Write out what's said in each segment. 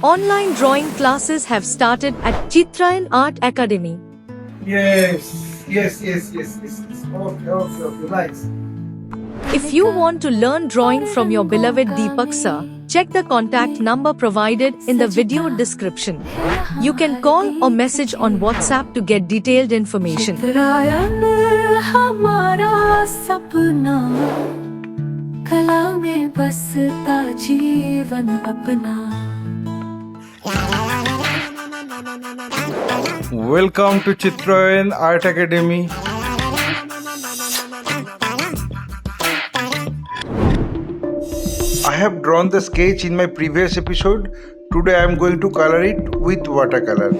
Online drawing classes have started at Chitrayan Art Academy. Yes. Okay, nice. If you want to learn drawing from your beloved Deepak sir, check the contact number provided in the video description. You can call or message on WhatsApp to get detailed information. चित्रायन हमारा सपना कला में बसता जीवन अपना. Welcome to Chitrayan Art Academy. I have drawn the sketch in my previous episode. Today I am going to color it with watercolor.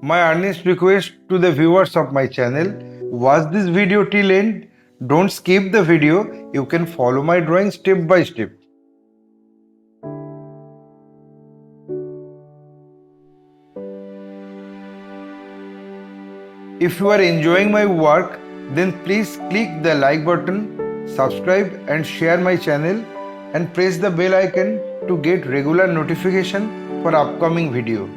My earnest request to the viewers of my channel, watch this video till end. Don't skip the video. You can follow my drawing step by step. If you are enjoying my work, then please click the like button, subscribe and share my channel and press the bell icon to get regular notification for upcoming video.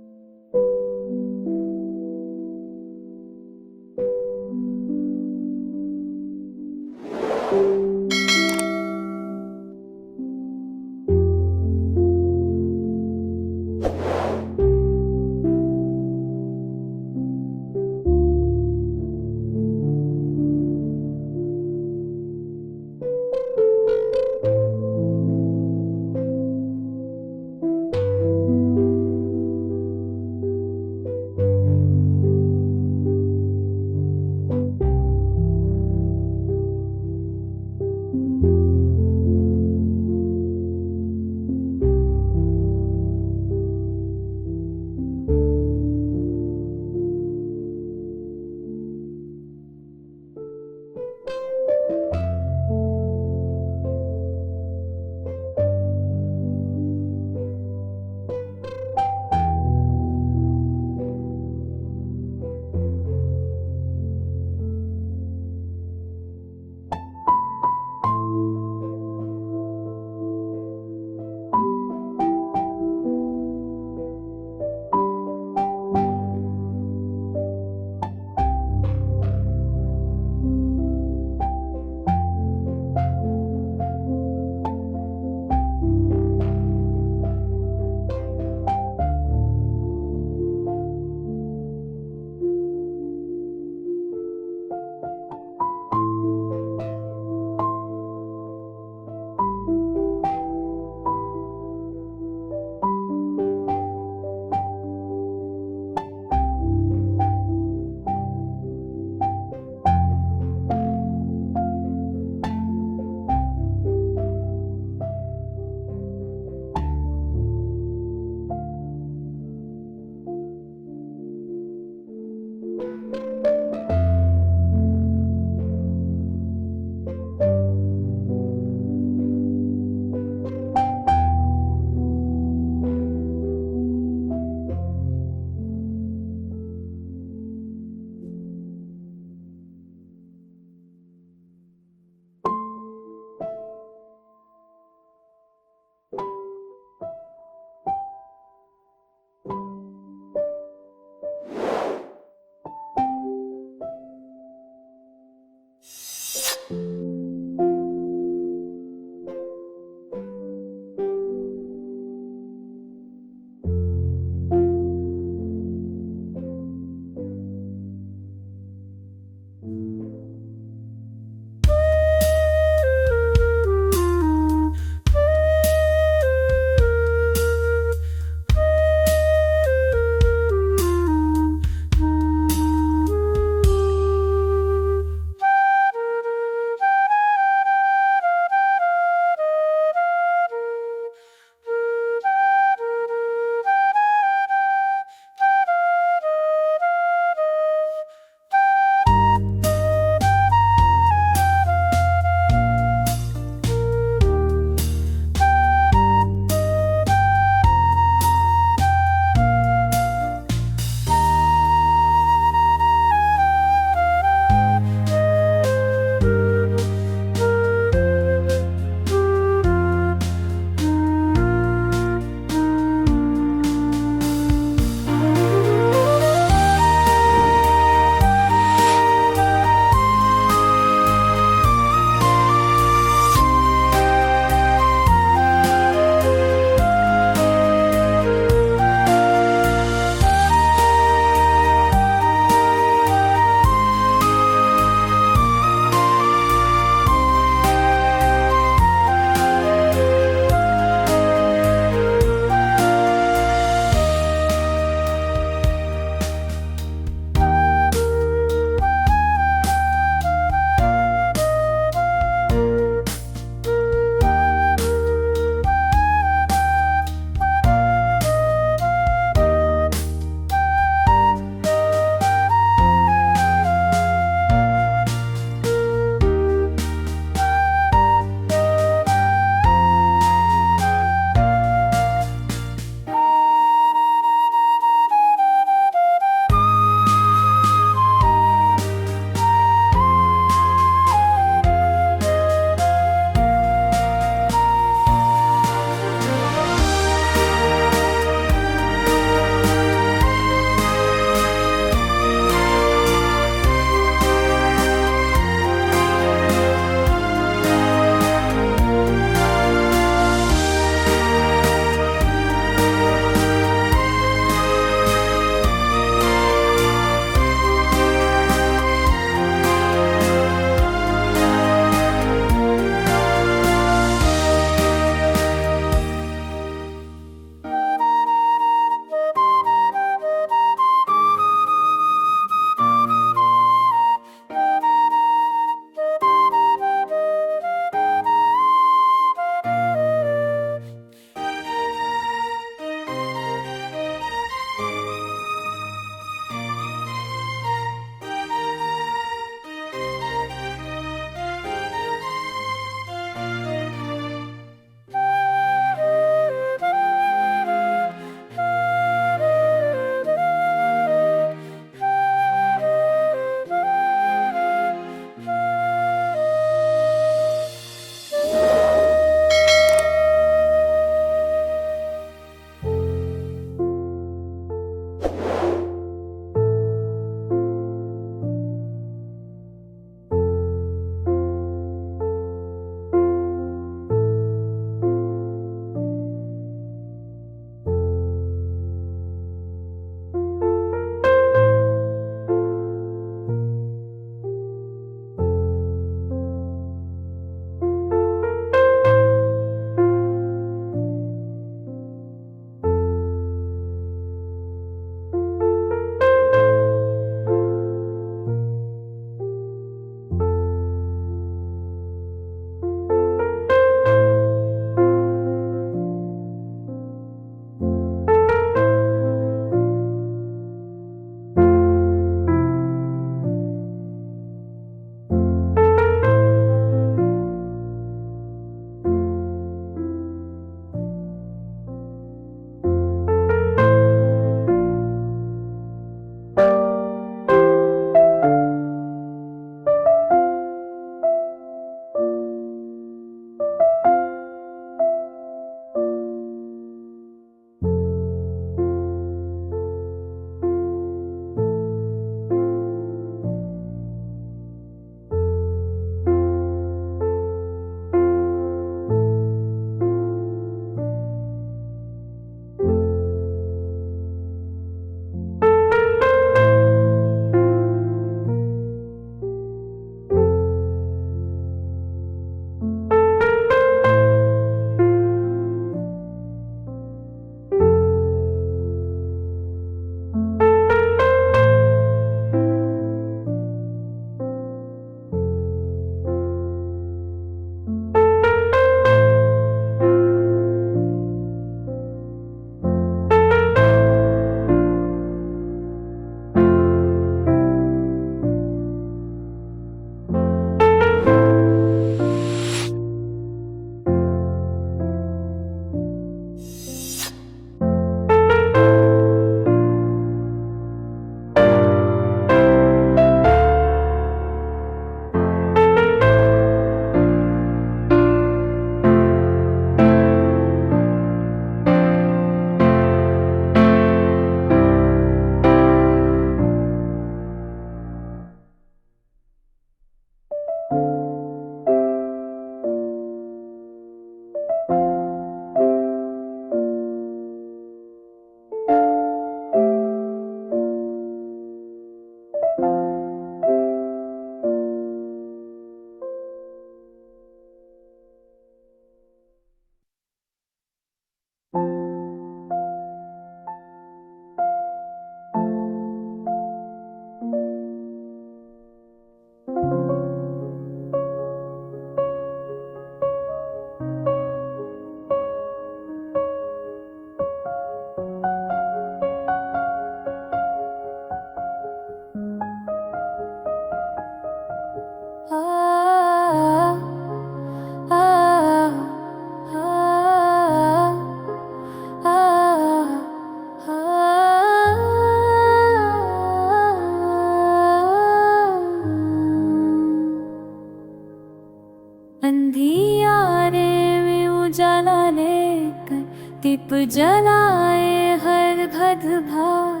दीप जलाए हर भदभार,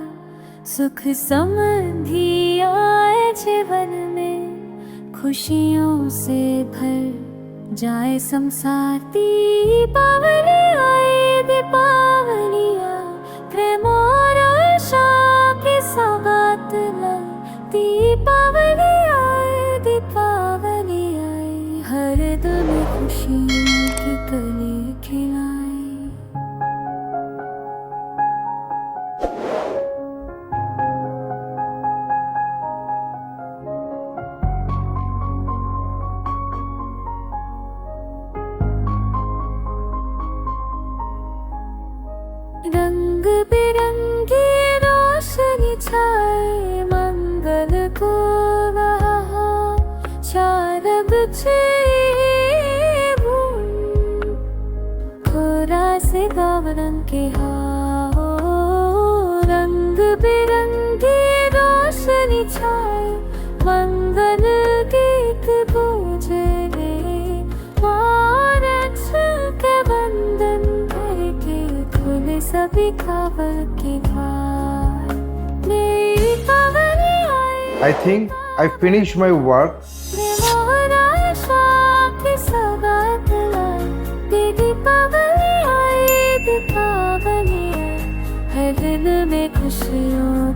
सुख समृद्धि आए जीवन में, खुशियों से भर जाए संसार। दीपावली आई, दीपावली आई, प्रेम और आशा की सौगात लाई। दीपावली आई, दीपावली आई, हर दिल में खुशियों की कली खिलाई। रंग बिरंगी रोशनी छाए, मंगल को वहा हो, शारद खोरा से गावरंग के हो। रंग बिरंगी रोशनी छाए, मंगल गीत गूंजे रे, के बंधन के खुले सभी खबर की बात। दीपावली आई, I think I finished my work. प्रेम आशा की सौगात लाई। दीपावली आई, दीपावली आई, हर दिल में खुशियों